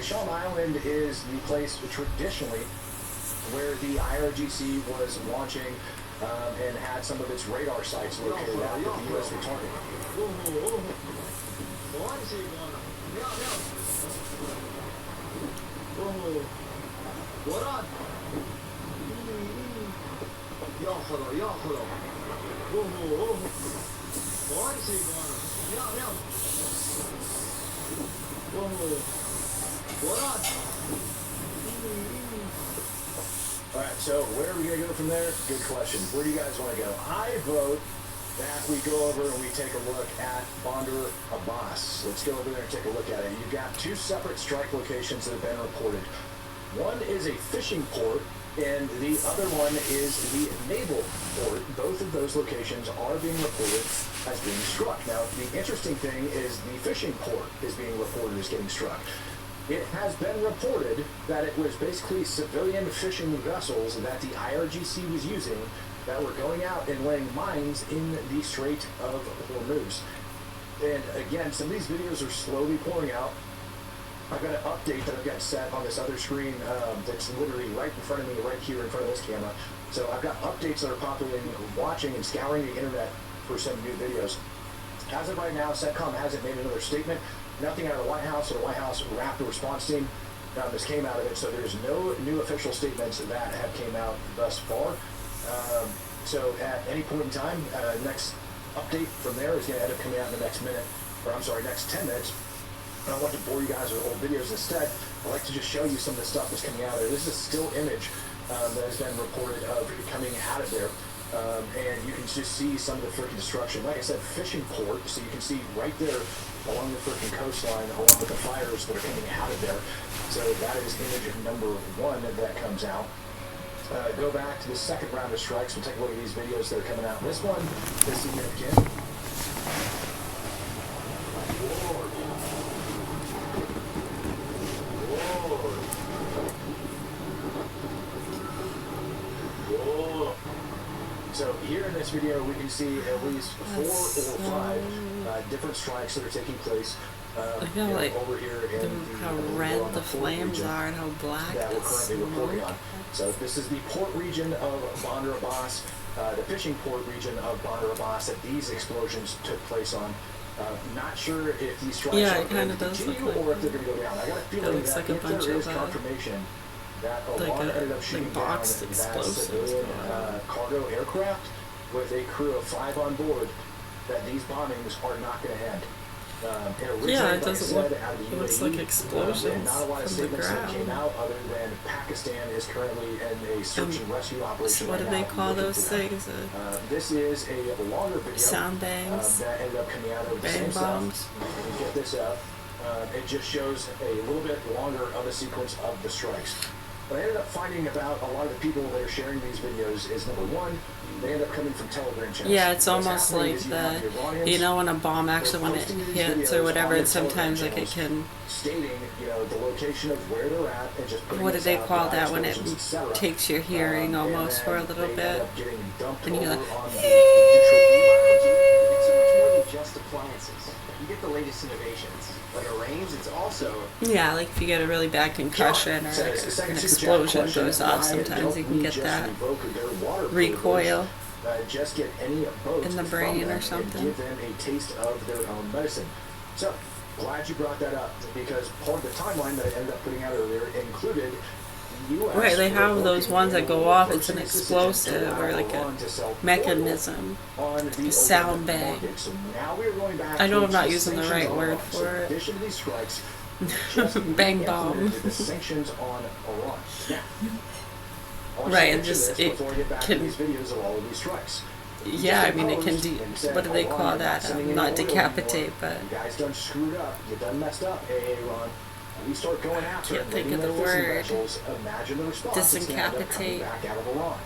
Shawn Island is the place traditionally where the IRGC was launching and had some of its radar sites located at the U.S. target. All right, so where are we going to go from there? Good question. Where do you guys want to go? I vote that we go over and we take a look at Bandar Abbas. Let's go over there and take a look at it. You've got two separate strike locations that have been reported. One is a fishing port, and the other one is the naval port. Both of those locations are being reported as being struck. Now, the interesting thing is the fishing port is being reported as getting struck. It has been reported that it was basically civilian fishing vessels that the IRGC was using that were going out and laying mines in the Strait of Hormuz. And again, some of these videos are slowly pouring out. I've got an update that I've got set on this other screen that's literally right in front of me, right here in front of this camera. So I've got updates that are populating, watching and scouring the internet for some new videos. As of right now, CENTCOM hasn't made another statement. Nothing out of the White House or the White House Raptor response team this came out of it. So there's no new official statements that have came out thus far. So at any point in time, next update from there is going to end up coming out in the next minute, or I'm sorry, next 10 minutes. I don't want to bore you guys with old videos. Instead, I'd like to just show you some of the stuff that's coming out of there. This is a still image that has been reported of coming out of there. And you can just see some of the freaking destruction. Like I said, fishing port, so you can see right there along the freaking coastline, along with the fires that are coming out of there. So that is image number one that comes out. Go back to the second round of strikes. We'll take a look at these videos that are coming out. This one is significant. So here in this video, we can see at least 4 or 5 different strikes that are taking place. I feel like over here in how red the flames are and how black that we're the currently reporting on. smoke. So this is the port region of Bandar Abbas, the fishing port region of Bandar Abbas that these explosions took place on. Not sure if these strikes are going to continue or if they're going to go down. I got a feeling that like a if bunch there is of, confirmation that like Iran ended up shooting down that civilian cargo aircraft with a crew of 5 on board, that these bombings are not going to end. Yeah, it doesn't look, it looks like explosions not a lot of from the statements that ground. came out other than Pakistan is currently in a search and rescue operation. So what do they call those things? This is a longer video Sound bangs, that ended up coming out of the bang same bombs. stuff. You get this up. It just shows a little bit longer of a sequence of the strikes. What I ended up finding about a lot of the people that are sharing these videos is, number one, they end up coming from Telegram channels. Yeah, it's almost like the, you know, when a bomb actually, when it hits or whatever, and sometimes like it can, stating, you know, the location of where they're at and just what do they call that when it takes your hearing almost for a little bit, and you're like, just appliances. You get the latest innovations. When it rains, it's also... yeah, like if you get a really bad concussion or like an explosion goes off, sometimes you can get that recoil just get any boat in the brain or something. Give them a taste of their own medicine. So, glad you brought that up, because part of the timeline that I ended up putting out earlier included right, they have those ones that go off, it's an explosive or like a mechanism, a sound bang. I know I'm not using the right word for it. Bang bomb. Right, and just, it can, yeah, I mean it can, what do they call that? Not decapitate, but... You guys done screwed up, you done messed up, Ron. We start going after can't think of the word. Imagine the response. Disincapitate. Back out of Iran.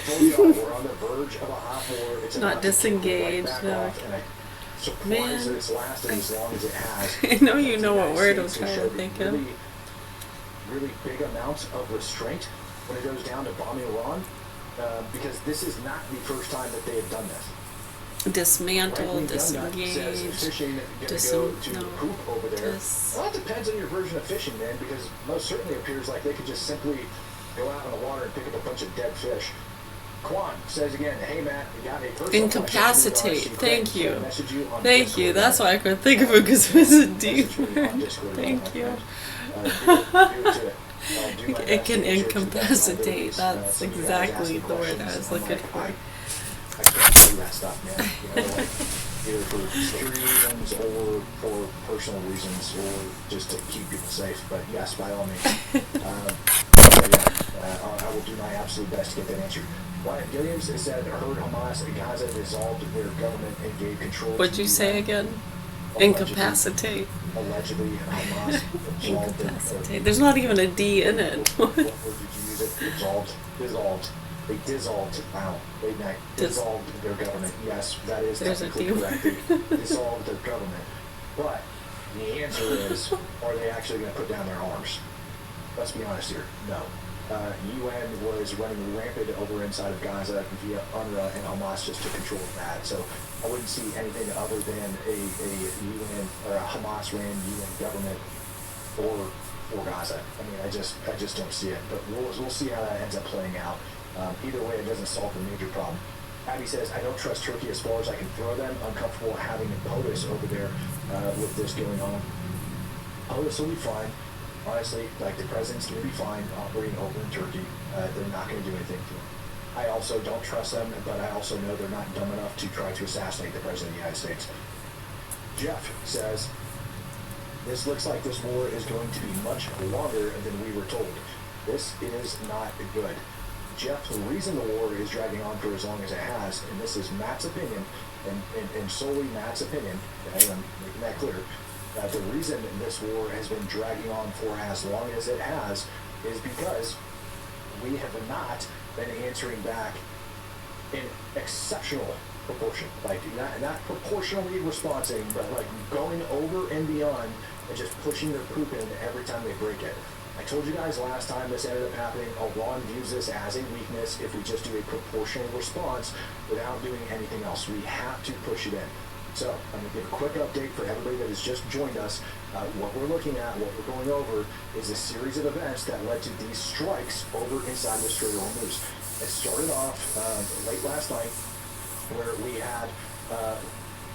We're on the verge of a hot war. It's not disengaged. No. Man, that it's lasted as long as it has. I know you know what word I'm trying to think of. Really big amounts of restraint when it goes down to bombing Iran, because this is not the first time that they have done this. dismantle, Right-wing gun nut says disengage, fishing gonna go to poop over there. Well, that depends on your version of fishing, man, because most certainly appears like they could just simply go out in the water and pick up a bunch of dead fish. Quan says again, hey Matt, you got a personal incapacitate. Thank you. Thank you. Discord. That's why I couldn't think of it because it was a D word. Thank you. It can incapacitate. That's exactly the word I was looking for. I can't do that stuff, man. You know, like, either for security reasons or for personal reasons or just to keep people safe. But yes, by all means. I will do my absolute best to get that answered. Wyatt Gilliams has said, heard Hamas and Gaza dissolved their government and gave control. What'd you say again? Incapacitate. Allegedly, Hamas dissolved Incapacitate. There's not even a D in it. What word did you use it? Dissolved. They dissolved. Wow. Late night. Dissolved their government. Yes, that is technically correct. They dissolved their government. But the answer is, are they actually going to put down their arms? Let's be honest here. No. UN was running rampant over inside of Gaza via UNRWA, and Hamas just took control of that. So I wouldn't see anything other than a UN or a Hamas-ran UN government for Gaza. I mean, I just don't see it. But we'll see how that ends up playing out. Either way, it doesn't solve the major problem. Abby says, I don't trust Turkey as far as I can throw them. Uncomfortable having POTUS over there with this going on. POTUS will be fine. Honestly, like, the president's going to be fine operating over in Turkey. They're not going to do anything to him. I also don't trust them, but I also know they're not dumb enough to try to assassinate the president of the United States. Jeff says, this looks like this war is going to be much longer than we were told. This is not good. Jeff, the reason the war is dragging on for as long as it has, and this is Matt's opinion, and solely Matt's opinion, okay, I'm making that clear, the reason this war has been dragging on for as long as it has is because we have not been answering back in exceptional proportion. Like, not proportionally responding, but like going over and beyond and just pushing their poop in every time they break it. I told you guys last time this ended up happening. Iran views this as a weakness if we just do a proportional response without doing anything else. We have to push it in. So I'm going to give a quick update for everybody that has just joined us. What we're looking at, what we're going over, is a series of events that led to these strikes over inside the Strait of Hormuz. It started off late last night where we had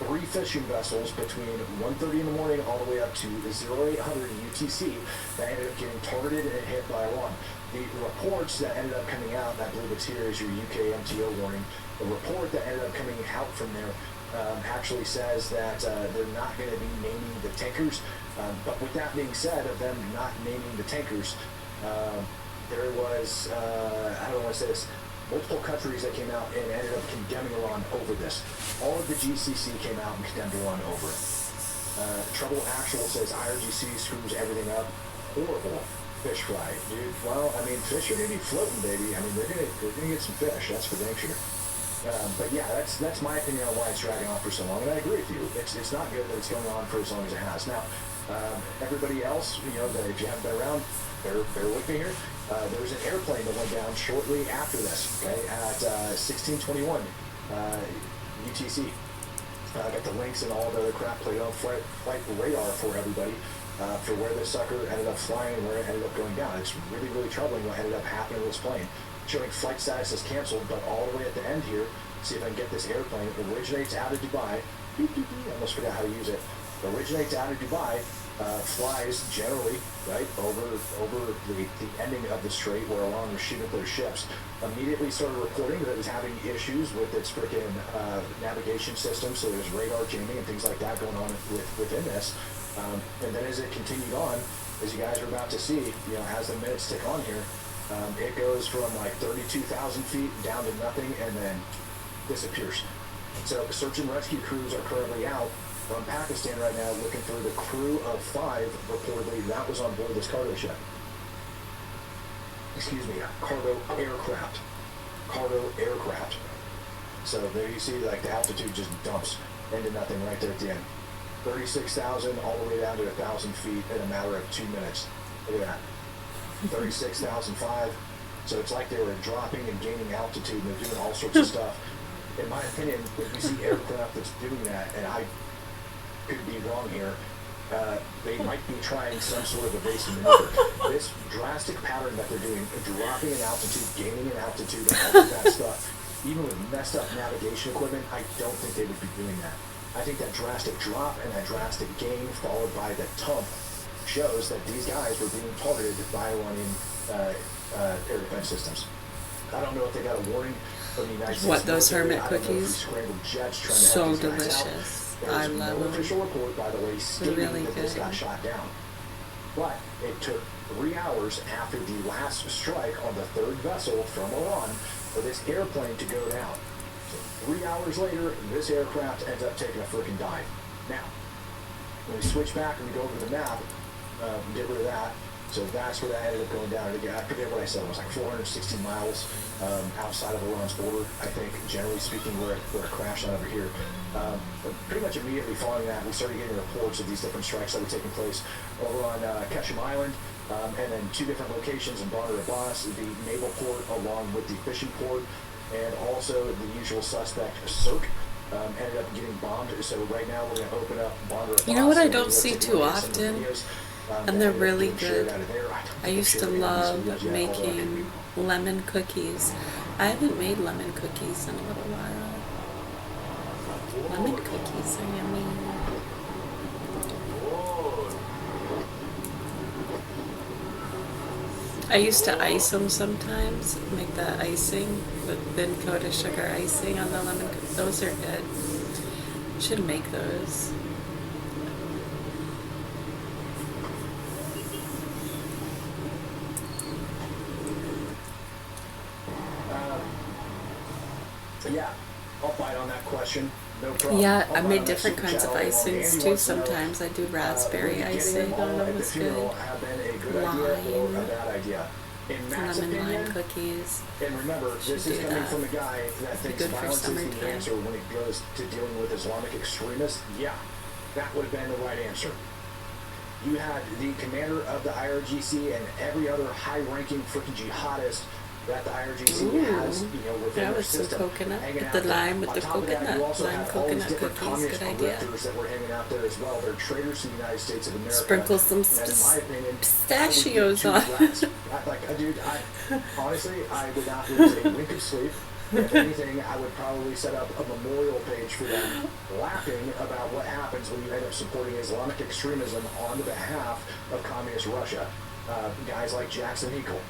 3 fishing vessels between 1:30 in the morning all the way up to 0800 UTC that ended up getting targeted and hit by Iran. The reports that ended up coming out, and I believe it's here is your UK MTO warning, the report that ended up coming out from there actually says that they're not going to be naming the tankers. But with that being said, of them not naming the tankers, there was, how do I want to say this, multiple countries that came out and ended up condemning Iran over this. All of the GCC came out and condemned Iran over it. Trouble Actual says IRGC screws everything up. Horrible fish fry, dude. Well, I mean, fish are going to be floating, baby. I mean, they're gonna get some fish, that's for dang sure. But yeah, that's my opinion on why it's dragging on for so long, and I agree with you. It's not good that it's going on for as long as it has. Now, everybody else, you know, that if you haven't been around, bear with me here. There was an airplane that went down shortly after this, okay, at 1621 UTC. I got the links and all the other crap played on flight radar for everybody for where this sucker ended up flying and where it ended up going down. It's really, really troubling what ended up happening with this plane. Showing flight status is canceled, but all the way at the end here, see if I can get this airplane. It originates out of Dubai. I almost forgot how to use it. It originates out of Dubai, flies generally right over the ending of the strait where Iran was shooting at their ships. Immediately started reporting that it was having issues with its freaking navigation system, so there's radar jamming and things like that going on within this. And then as it continued on, as you guys are about to see, you know, as the minutes tick on here, it goes from like 32,000 feet down to nothing and then disappears. So search and rescue crews are currently out from Pakistan right now looking for the crew of 5 reportedly that was on board this cargo ship. Excuse me, cargo aircraft. So there you see, like, the altitude just dumps into nothing right there at the end. 36,000 all the way down to 1,000 feet in a matter of 2 minutes. Look at that. 36,005. So it's like they were dropping and gaining altitude and they're doing all sorts of stuff. in my opinion, when you see aircraft that's doing that, and I could be wrong here, they might be trying some sort of evasive maneuver. This drastic pattern that they're doing, dropping in altitude, gaining in altitude, all of that stuff, even with messed up navigation equipment, I don't think they would be doing that. I think that drastic drop and that drastic gain followed by the tump shows that these guys were being targeted by Iranian air defense systems. I don't know if they got a warning from the United States. What, those military. hermit cookies? Scrambled jets trying to So help these guys delicious. out. There I was love no them. official report, by the way, stating Really that this good. got shot down. But it took 3 hours after the last strike on the third vessel from Iran for this airplane to go down. So 3 hours later, this aircraft ends up taking a freaking dive. Now, when we switch back and we go over to the map, get rid of that. So that's where that ended up going down. Again, I forget what I said. It was like 460 miles outside of Iran's border, I think, generally speaking, where it crashed out over here. But pretty much immediately following that, we started getting reports of these different strikes that were taking place over on Kjiuo Island, and then 2 different locations in Bandar Abbas, the naval port along with the fishing port, and also the usual suspect, Cirque. Ended up getting bombed. So right now we're going to open up Bandar Abbas. You know what I don't see too often? And they're really good. I used to love making lemon cookies. I haven't made lemon cookies in a little while. Lemon cookies are yummy. I used to ice them sometimes, make the icing, with thin coat of sugar icing on the lemon cookies. Those are good. Should make those. Yeah, I'll bite on that question. No problem. Yeah, I'll I bite made on that different super kinds of challenge. icings Andy too wants to know, sometimes. I do raspberry would icing getting on all them at the was funeral good. have been a good idea or a Lime. bad idea? In Matt's Lemon opinion, lime cookies. and remember, this Should is do coming that. from a guy that thinks good for violence is the summertime. answer when it goes to dealing with Islamic extremists. Yeah, that would have been the right answer. You had the commander of the IRGC and every other high-ranking freaking jihadist that the IRGC has, within That their was some system. coconut. hanging With out the there. lime, with On the top of that, coconut. you also Lime had all these coconut different cookies. communist Good idea. grifters that were hanging out there as well. They're traitors to the United States of America. Sprinkle some And in my opinion, pistachios I would on. give 2 rats. Dude, honestly, I would not lose a wink of sleep. If anything, I would probably set up a memorial page for them, laughing about what happens when you end up supporting Islamic extremism on the behalf of communist Russia. Guys like Jackson Hinkle.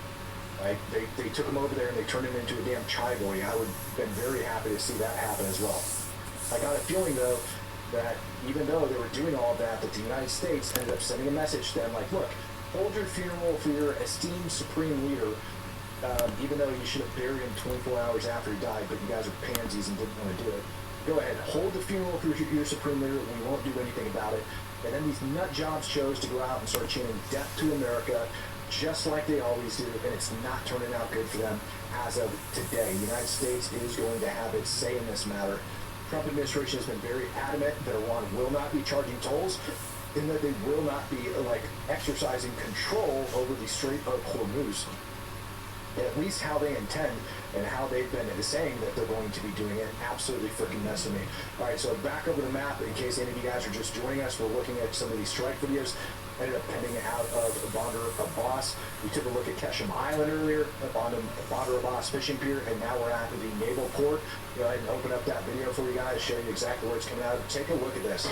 Like, they took him over there and they turned him into a damn chai boy. I would have been very happy to see that happen as well. I got a feeling, though, that even though they were doing all of that, that the United States ended up sending a message to them like, look, hold your funeral for your esteemed supreme leader, even though you should have buried him 24 hours after he died, but you guys are pansies and didn't want to do it. Go ahead, hold the funeral for your supreme leader. We won't do anything about it. And then these nut jobs chose to go out and start chanting death to America, just like they always do, and it's not turning out good for them as of today. The United States is going to have its say in this matter. Trump administration has been very adamant that Iran will not be charging tolls, and that they will not be exercising control over the Strait of Hormuz. At least how they intend and how they've been saying that they're going to be doing it absolutely freaking messing me. All right, so back over the map, in case any of you guys are just joining us, we're looking at some of these strike videos. Ended up pending out of Bandar Abbas. We took a look at Kjiuo Island earlier, Bandar Abbas fishing pier, and now we're at the naval port. Go ahead and open up that video for you guys, show you exactly where it's coming out of. Take a look at this.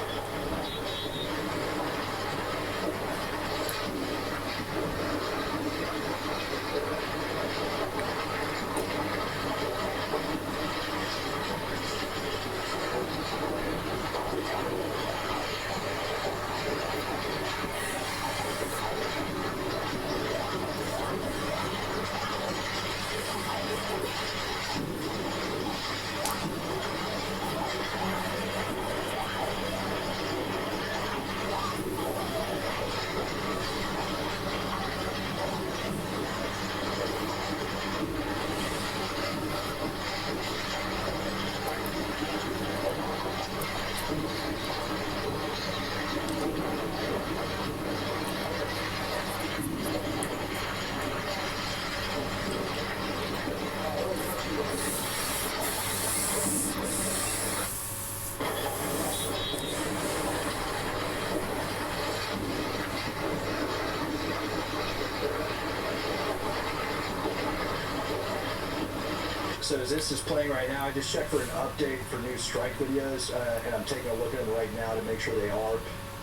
So as this is playing right now, I just checked for an update for new strike videos, and I'm taking a look at them right now to make sure they are.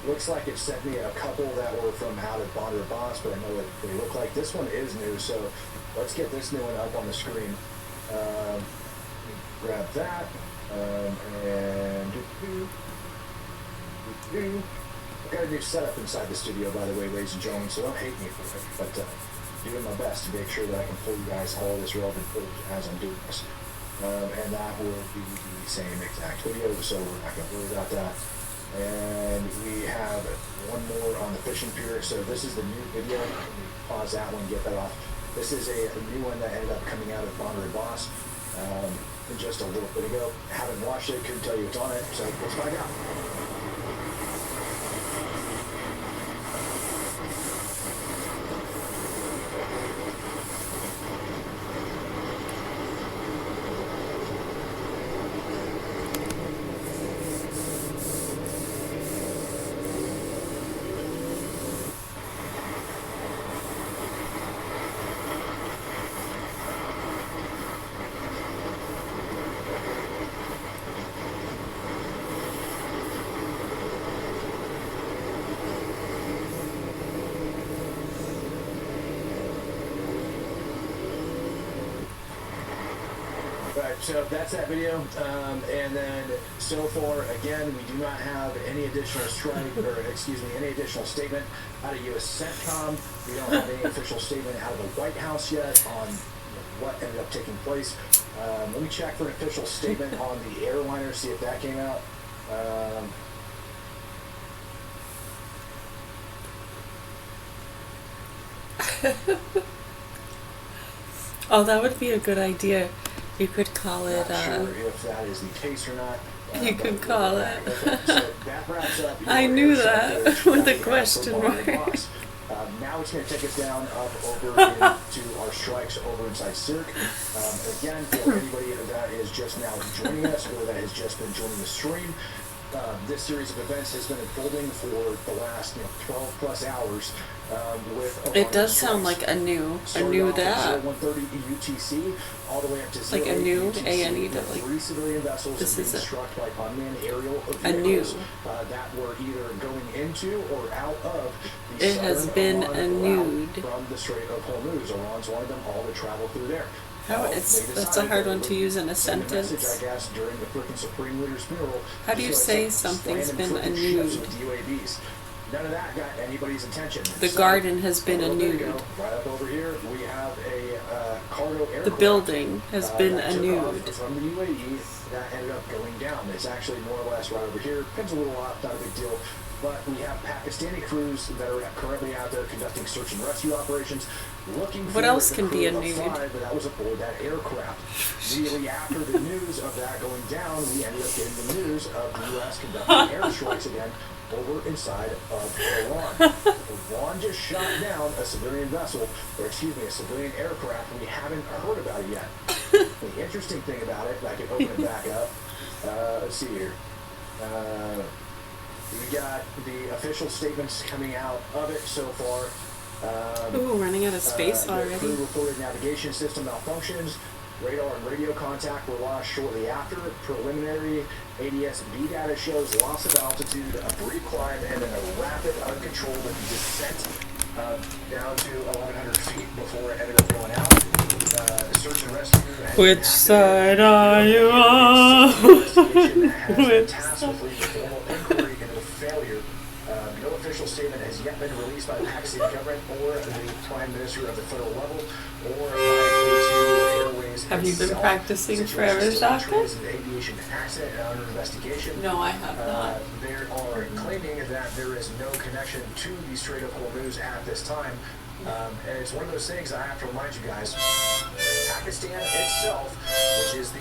Looks like it sent me a couple that were from out of Bonder Boss, but I know what they look like. This one is new, so let's get this new one up on the screen. Grab that, and I've got a new setup inside the studio, by the way, ladies and gentlemen, so don't hate me for it, but doing my best to make sure that I can pull you guys all this relevant footage as I'm doing this. And that will be the same exact video, so we're not going to worry about that. And we have one more on the fishing pier. So this is the new video. Let me pause that one, get that off. This is a new one that ended up coming out of Bonder Boss just a little bit ago. Haven't watched it, couldn't tell you what's on it, so let's find out. Right, so that's that video, and then so far, again, we do not have any additional strike, or excuse me, any additional statement out of U.S. CENTCOM. We don't have any official statement out of the White House yet on what ended up taking place. Let me check for an official statement on the airliner, see if that came out. Oh, that would be a good idea. You could call it. Not sure if that is the case or not. You could call it. Okay, so that wraps up I knew that with a question mark. Now it's going to take us down up over into our strikes over inside Cirque. Again, for anybody that is just now joining us or that has just been joining the stream, this series of events has been unfolding for the last 12 plus hours. It does sound like a new that. 130 UTC all the way up to like a new ANE that like 3 civilian vessels this being is struck by unmanned aerial new. vehicles that were either going into or out of the it has been route from the Strait of Hormuz. Iran's wanted them all to travel through there. That's a hard one to use in a sentence. Message, I guess, during the freaking Supreme Leader's funeral. How do you say something's been annued? None of that got anybody's attention. The garden has been annued. Right up over here, we have a cargo aircraft. The building has been annued. From the UAE that ended up going down. It's actually more or less right over here. Depends a little off, not a big deal. But we have Pakistani crews that are currently out there conducting search and rescue operations, looking for what else can be annued? That was aboard that aircraft. Immediately after the news of that going down, we ended up getting the news of the U.S. conducting airstrikes again over inside of Iran. Iran just shot down a civilian vessel, or excuse me, a civilian aircraft, and we haven't heard about it yet. The interesting thing about it, I can open it back up. Let's see here. We got the official statements coming out of it so far. Ooh, running out of space already. The crew reported navigation system malfunctions. Radar and radio contact were lost shortly after. Preliminary ADS-B data shows loss of altitude, a brief climb, and then a rapid, uncontrolled descent down to 1,100 feet before it ended up going out. Search and rescue. Which side are you on? Which side? Formal inquiry into the failure. No official statement has yet been released by the Pakistani government or the Prime Minister of the federal level or by the Airways. Have you been practicing Travis Doctor? Aviation accident under investigation. No, I have not. They are claiming that there is no connection to the Strait of Hormuz at this time. And it's one of those things I have to remind you guys. Pakistan itself, which is the